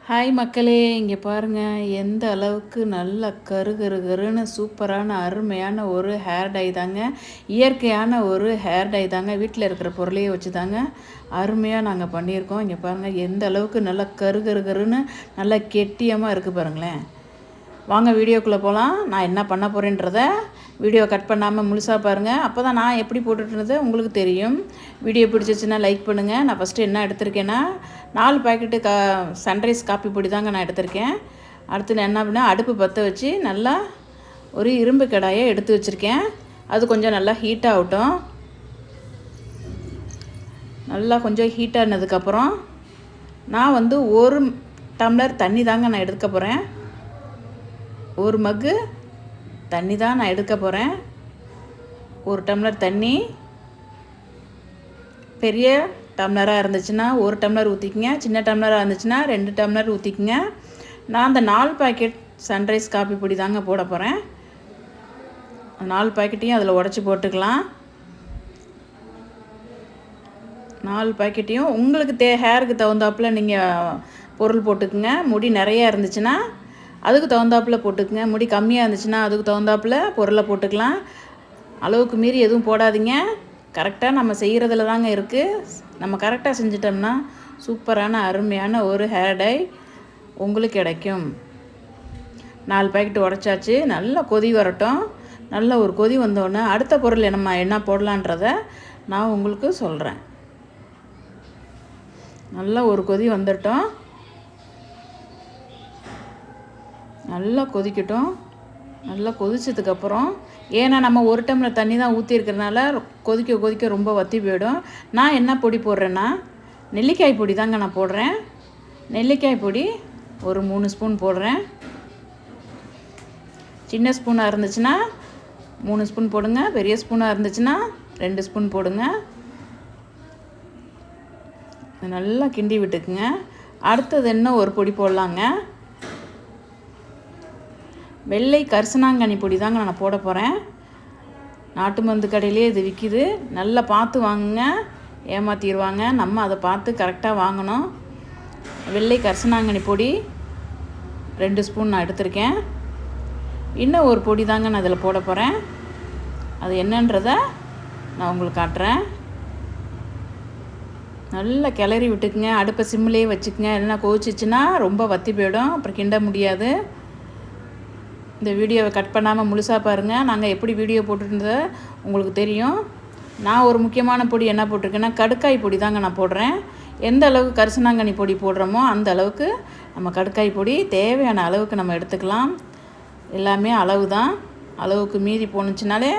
Hi மக்களே, இங்கே பாருங்கள் எந்த அளவுக்கு நல்ல கரு கரு கருன்னு சூப்பரான அருமையான ஒரு ஹேர் டை தாங்க. இயற்கையான ஒரு ஹேர் டை தாங்க. வீட்டில் இருக்கிற பொருளையே வச்சு தாங்க அருமையாக நாங்கள் பண்ணியிருக்கோம். இங்கே பாருங்கள் எந்த அளவுக்கு நல்லா கரு கரு கருன்னு நல்லா கெட்டியமாக இருக்குது பாருங்களேன். வாங்க வீடியோக்குள்ளே போகலாம். நான் என்ன பண்ண போகிறேன்றத வீடியோ கட் பண்ணாமல் முழுசாக பாருங்கள். அப்போ தான் நான் எப்படி போட்டுட்டுருந்தது உங்களுக்கு தெரியும். வீடியோ பிடிச்சிச்சின்னா லைக் பண்ணுங்கள். நான் ஃபஸ்ட்டு என்ன எடுத்திருக்கேன்னா 4 பாக்கெட்டு சன்ரைஸ் காப்பி பொடி தாங்க நான் எடுத்திருக்கேன். அடுத்து நான் என்ன பண்ணேன், அடுப்பு பற்ற வச்சு நல்லா ஒரு இரும்பு கடாயை எடுத்து வச்சுருக்கேன். அது கொஞ்சம் நல்லா ஹீட் ஆகட்டும். நல்லா கொஞ்சம் ஹீட் ஆனதுக்கப்புறம் நான் வந்து 1 டம்ளர் தண்ணி தாங்க நான் எடுக்க போகிறேன். 1 மக்கு தண்ணி தான் நான் எடுக்க போகிறேன். 1 டம்ளர் தண்ணி. பெரிய டம்ளராக இருந்துச்சுன்னா 1 டம்ளர் ஊற்றிக்குங்க. சின்ன டம்ளராக இருந்துச்சுன்னா 2 டம்ளர் ஊற்றிக்குங்க. நான் அந்த 4 பாக்கெட் சன்ரைஸ் காப்பி பொடி தாங்க போட போகிறேன். 4 பாக்கெட்டையும் அதில் உடச்சி போட்டுக்கலாம். 4 பாக்கெட்டையும் உங்களுக்கு ஹேருக்கு தகுந்தாப்பில் நீங்கள் பொருள் போட்டுக்குங்க. முடி நிறையா இருந்துச்சுன்னா அதுக்கு தகுந்தாப்பில் போட்டுக்குங்க. முடி கம்மியாக இருந்துச்சுன்னா அதுக்கு தகுந்தாப்பில் பொருளை போட்டுக்கலாம். அளவுக்கு மீறி எதுவும் போடாதீங்க. கரெக்டாக நம்ம செய்கிறதுல தாங்க இருக்குது. நம்ம கரெக்டாக செஞ்சிட்டோம்னா சூப்பரான அருமையான ஒரு ஹேர் டை உங்களுக்கு கிடைக்கும். 4 பாக்கெட் உடச்சாச்சு. நல்லா கொதி வரட்டும். நல்ல ஒரு கொதி வந்தோடனே அடுத்த பொருள் நம்ம என்ன போடலான்றதை நான் உங்களுக்கு சொல்கிறேன். நல்லா ஒரு கொதி வந்துட்டோம். நல்லா கொதிக்கட்டும். நல்லா கொதிச்சதுக்கப்புறம், ஏன்னா நம்ம 1 டம்ளர் தண்ணி தான் ஊற்றிருக்கிறதுனால கொதிக்க கொதிக்க ரொம்ப வற்றி போயிடும். நான் என்ன பொடி போடுறேன்னா நெல்லிக்காய் பொடி தாங்க நான் போடுறேன். நெல்லிக்காய் பொடி ஒரு 3 ஸ்பூன் போடுறேன். சின்ன ஸ்பூனாக இருந்துச்சுன்னா 3 ஸ்பூன் போடுங்க. பெரிய ஸ்பூனாக இருந்துச்சுன்னா 2 ஸ்பூன் போடுங்க. நல்லா கிண்டி விட்டுக்குங்க. அடுத்தது என்ன ஒரு பொடி போடலாங்க. வெள்ளை கரிசனாங்கண்ணி பொடி தாங்க நான் போட போகிறேன். நாட்டு மருந்து கடையிலே இது விற்கிது. நல்லா பார்த்து வாங்குங்க, ஏமாற்றிடுவாங்க. நம்ம அதை பார்த்து கரெக்டாக வாங்கணும். வெள்ளை கரிசனாங்கண்ணி பொடி 2 ஸ்பூன் நான் எடுத்திருக்கேன். இன்னும் ஒரு பொடி தாங்க நான் அதில் போட போகிறேன். அது என்னன்றதை நான் உங்களுக்கு காட்டுறேன். நல்லா கிளறி விட்டுக்குங்க. அடுப்பை சிம்மிலே வச்சுக்குங்க. இல்லைன்னா கொதிச்சிச்சின்னா ரொம்ப வற்றி போயிடும். அப்புறம் கிண்ட முடியாது. இந்த வீடியோவை கட் பண்ணாமல் முழுசாக பாருங்கள். நாங்கள் எப்படி வீடியோ போட்டுருந்ததை உங்களுக்கு தெரியும். நான் ஒரு முக்கியமான பொடி என்ன போட்டிருக்கேன்னா கடுக்காய் பொடி தாங்க நான் போடுறேன். எந்த அளவுக்கு கரிசனாங்கண்ணி பொடி போடுறோமோ அந்த அளவுக்கு நம்ம கடுக்காய் பொடி தேவையான அளவுக்கு நம்ம எடுத்துக்கலாம். எல்லாமே அளவு தான். அளவுக்கு மீறி போணுச்சுனாலே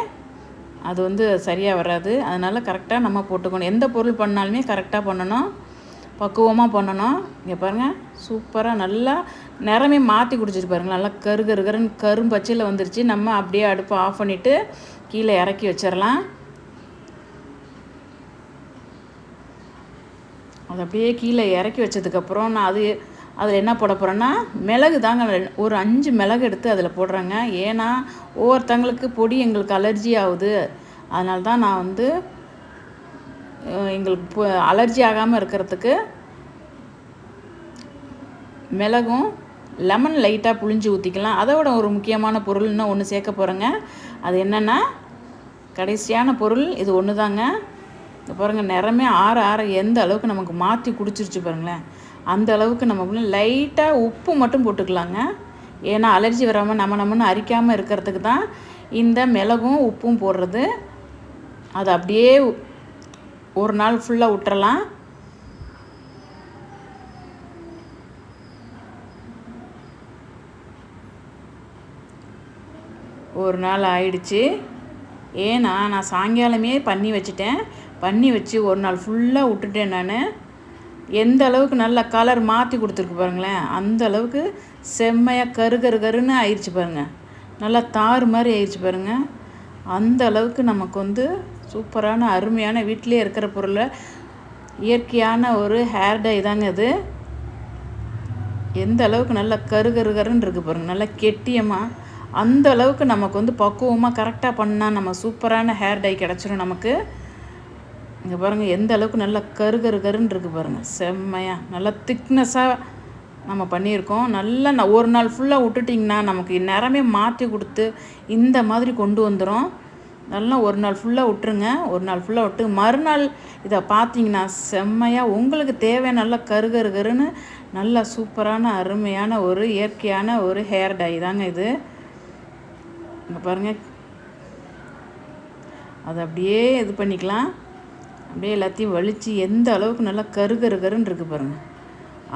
அது வந்து சரியாக வராது. அதனால் கரெக்டாக நம்ம போட்டுக்கணும். எந்த பொருள் பண்ணாலுமே கரெக்டாக பண்ணணும், பக்குவமாக பண்ணணும். இங்கே பாருங்கள் சூப்பராக நல்லா நிறமே மாற்றி குடிச்சிட்டு பாருங்கள். நல்லா கரு கரு கருன்னு கரும்பச்சையில் வந்துருச்சு. நம்ம அப்படியே அடுப்பை ஆஃப் பண்ணிவிட்டு கீழே இறக்கி வச்சிடலாம். அது அப்படியே கீழே இறக்கி வச்சதுக்கப்புறம் நான் அதில் என்ன போட போகிறேன்னா மிளகு தாங்க. ஒரு 5 மிளகு எடுத்து அதில் போடுறேங்க. ஏன்னா ஒவ்வொருத்தங்களுக்கு பொடி எங்களுக்கு அலர்ஜி ஆகுது. அதனால தான் நான் வந்து எங்களுக்கு அலர்ஜி ஆகாமல் இருக்கிறதுக்கு மிளகும் லெமன் லைட்டாக புழிஞ்சு ஊற்றிக்கலாம். அதோட ஒரு முக்கியமான பொருள் இன்னும் ஒன்று சேர்க்க போகிறேங்க. அது என்னென்னா கடைசியான பொருள் இது ஒன்று தாங்க. இப்போ பாருங்கள் நிறமே ஆற ஆற எந்த அளவுக்கு நமக்கு மாற்றி குடிச்சிருச்சு பாருங்களேன். அந்த அளவுக்கு நம்ம லைட்டாக உப்பு மட்டும் போட்டுக்கலாங்க. ஏன்னா அலர்ஜி வராமல் நம்மன்னு அரிக்காமல் இருக்கிறதுக்கு தான் இந்த மிளகும் உப்பும் போடுறது. அது அப்படியே ஒரு நாள் ஃபுல்லாக விட்டுறலாம். ஒரு நாள் ஆயிடுச்சு. ஏன்னா நான் சாயங்காலமே பண்ணி வச்சுட்டேன். பண்ணி வச்சு ஒரு நாள் ஃபுல்லாக விட்டுட்டேன். நான் எந்த அளவுக்கு நல்லா கலர் மாற்றி கொடுத்துருக்கு பாருங்களேன். அந்த அளவுக்கு செம்மையாக கரு கரு கருன்னு ஆயிடுச்சு பாருங்கள். நல்லா தாறு மாதிரி ஆயிடுச்சு பாருங்கள். அந்த அளவுக்கு நமக்கு வந்து சூப்பரான அருமையான வீட்டிலே இருக்கிற பொருளை இயற்கையான ஒரு ஹேர் டை தாங்க இது. எந்த அளவுக்கு நல்லா கரு கரு கருன்னு இருக்குது பாருங்கள். நல்லா கெட்டியமாக அந்த அளவுக்கு நமக்கு வந்து பக்குவமாக கரெக்டாக பண்ணால் நம்ம சூப்பரான ஹேர் டை கிடச்சிரும் நமக்கு. இங்கே பாருங்கள் எந்த அளவுக்கு நல்லா கரு கரு கருன்னு இருக்குது பாருங்கள். செம்மையாக நல்லா திக்னஸாக நம்ம பண்ணியிருக்கோம். நல்லா ஒரு நாள் ஃபுல்லாக விட்டுட்டிங்கன்னா நமக்கு நிறமே மாற்றி கொடுத்து இந்த மாதிரி கொண்டு வந்துடும். நல்லா ஒரு நாள் ஃபுல்லாக விட்டுருங்க. ஒரு நாள் ஃபுல்லாக விட்டு மறுநாள் இதை பார்த்தீங்கன்னா செம்மையாக உங்களுக்கு தேவையான நல்லா கருன்னு நல்லா சூப்பரான அருமையான ஒரு இயற்கையான ஒரு ஹேர் டை தாங்க இது. இங்கே பாருங்கள், அதை அப்படியே இது பண்ணிக்கலாம். அப்படியே எல்லாத்தையும் வலித்து எந்த அளவுக்கு நல்லா கருன்னு இருக்குது பாருங்கள்.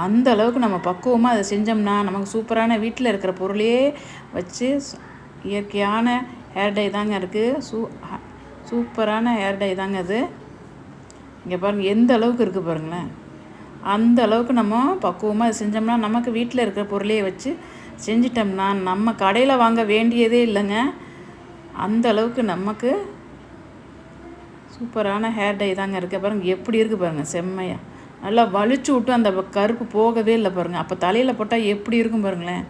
அந்த அளவுக்கு நம்ம பக்குவமாக அதை செஞ்சோம்னா நமக்கு சூப்பரான வீட்டில் இருக்கிற பொருளையே வச்சு இயற்கையான ஹேர் டை தாங்க இருக்குது. சூப்பரான ஹேர் டை தாங்க அது. இங்கே பாருங்கள் எந்த அளவுக்கு இருக்குது பாருங்களேன். அந்த அளவுக்கு நம்ம பக்குவமாக அதை செஞ்சோம்னா நமக்கு வீட்டில் இருக்கிற பொருளையே வச்சு செஞ்சிட்டோம்னா நம்ம கடையில் வாங்க வேண்டியதே இல்லைங்க. அந்த அளவுக்கு நமக்கு சூப்பரான ஹேர் டை தாங்க இருக்குது. பாருங்கள் எப்படி இருக்குது பாருங்கள், செம்மையாக நல்லா வலிச்சு விட்டு அந்த கருப்பு போகவே இல்லை பாருங்கள். அப்போ தலையில் போட்டால் எப்படி இருக்கும் பாருங்களேன்.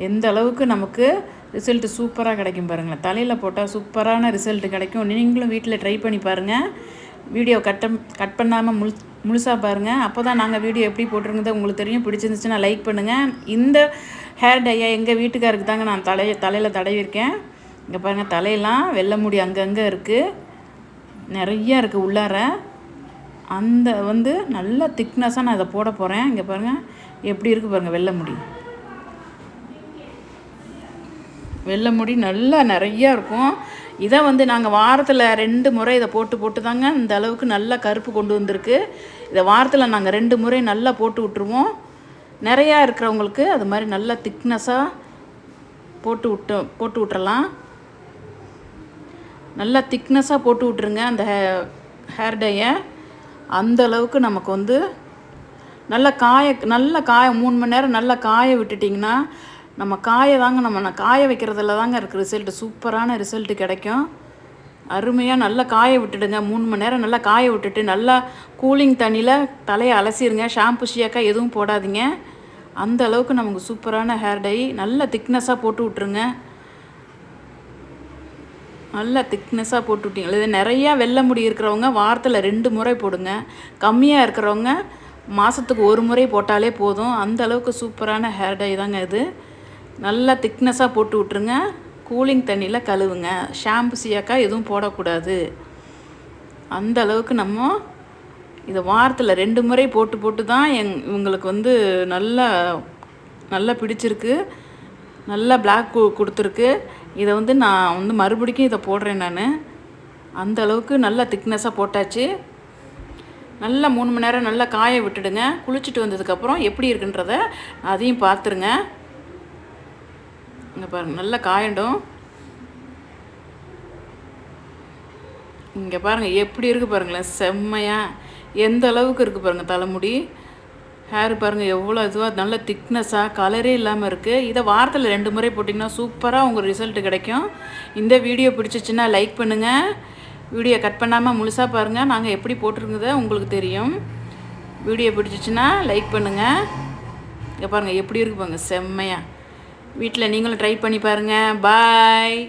எந்த அளவுக்கு நமக்கு ரிசல்ட்டு சூப்பராக கிடைக்கும் பாருங்களேன். தலையில் போட்டால் சூப்பரான ரிசல்ட்டு கிடைக்கும். நீங்களும் வீட்டில் ட்ரை பண்ணி பாருங்கள். வீடியோ கட் பண்ணாமல் முழுசாக பாருங்கள். அப்போ தான் நாங்கள் வீடியோ எப்படி போட்டிருந்தது உங்களுக்கு தெரியும். பிடிச்சிருந்துச்சுன்னா லைக் பண்ணுங்கள். இந்த ஹேர் டையை எங்கள் வீட்டுக்காருக்கு தாங்க நான் தலையில் தடவிருக்கேன். இங்கே பாருங்கள், தலையெல்லாம் வெள்ளை முடி அங்கங்கே இருக்குது, நிறையா இருக்குது உள்ளார. அந்த நல்ல திக்னஸாக நான் இதை போட போகிறேன். இங்கே பாருங்கள் எப்படி இருக்குது பாருங்கள். வெள்ளை முடி நல்லா நிறையா இருக்கும். இதை நாங்கள் வாரத்தில் 2 முறை இதை போட்டு தாங்க இந்த அளவுக்கு நல்லா கருப்பு கொண்டு வந்திருக்கு. இதை வாரத்தில் நாங்கள் 2 முறை நல்லா போட்டு விட்ருவோம். நிறையா இருக்கிறவங்களுக்கு அது மாதிரி நல்லா திக்னஸாக போட்டு விட்டுறலாம். நல்லா திக்னஸாக போட்டு விட்ருங்க அந்த ஹேர் டையை. அந்த அளவுக்கு நமக்கு நல்லா காய 3 மணி நேரம் நல்லா காய விட்டுட்டிங்கன்னா நம்ம காய வைக்கிறதுல தாங்க இருக்குது ரிசல்ட்டு. சூப்பரான ரிசல்ட்டு கிடைக்கும். அருமையாக நல்லா காய விட்டுடுங்க. 3 மணி நேரம் நல்லா காய விட்டுட்டு நல்லா கூலிங் தண்ணியில் தலையை அலசிடுங்க. ஷாம்பு ஷியாக்காய் எதுவும் போடாதீங்க. அந்த அளவுக்கு நமக்கு சூப்பரான ஹேர் டை நல்லா திக்னஸாக போட்டு விட்ருங்க. நல்லா திக்னஸாக போட்டு விட்டிங்களா. இது நிறையா வெள்ளை முடி இருக்கிறவங்க வாரத்தில் 2 முறை போடுங்க. கம்மியாக இருக்கிறவங்க மாதத்துக்கு 1 முறை போட்டாலே போதும். அந்த அளவுக்கு சூப்பரான ஹேர் டை தாங்க இது. நல்லா திக்னஸாக போட்டு விட்ருங்க. கூலிங் தண்ணியில் கழுவுங்க. ஷாம்பு சீயாக்காய் எதுவும் போடக்கூடாது. அந்த அளவுக்கு நம்ம இதை வாரத்தில் 2 முறை போட்டு தான் இவங்களுக்கு நல்லா நல்லா பிடிச்சிருக்கு. நல்லா பிளாக் கொடுத்துருக்கு. இதை நான் மறுபடிக்கும் இதை போடுறேன் நான். அந்த அளவுக்கு நல்லா திக்னஸாக போட்டாச்சு. நல்லா 3 மணி நேரம் நல்லா காய விட்டுடுங்க. குளிச்சுட்டு வந்ததுக்கப்புறம் எப்படி இருக்குன்றத அதையும் பார்த்துருங்க. இங்கே பாருங்கள், நல்லா காயண்டும். இங்கே பாருங்கள் எப்படி இருக்குது பாருங்களேன். செம்மையாக எந்த அளவுக்கு இருக்குது பாருங்கள் தலைமுடி. ஹேர் பாருங்கள் எவ்வளோ இதுவாக நல்ல திக்னஸாக கலரே இல்லாமல் இருக்குது. இதை வாரத்தில் 2 முறை போட்டிங்கன்னா சூப்பராக உங்களுக்கு ரிசல்ட்டு கிடைக்கும். இந்த வீடியோ பிடிச்சிச்சின்னா லைக் பண்ணுங்கள். வீடியோ கட் பண்ணாமல் முழுசாக பாருங்கள். நாங்கள் எப்படி போட்டிருந்ததை உங்களுக்கு தெரியும். வீடியோ பிடிச்சிச்சின்னா லைக் பண்ணுங்கள். இங்கே பாருங்கள் எப்படி இருக்குது பாருங்கள் செம்மையாக. வீட்டில் நீங்களும் ட்ரை பண்ணி பாருங்கள். பாய்.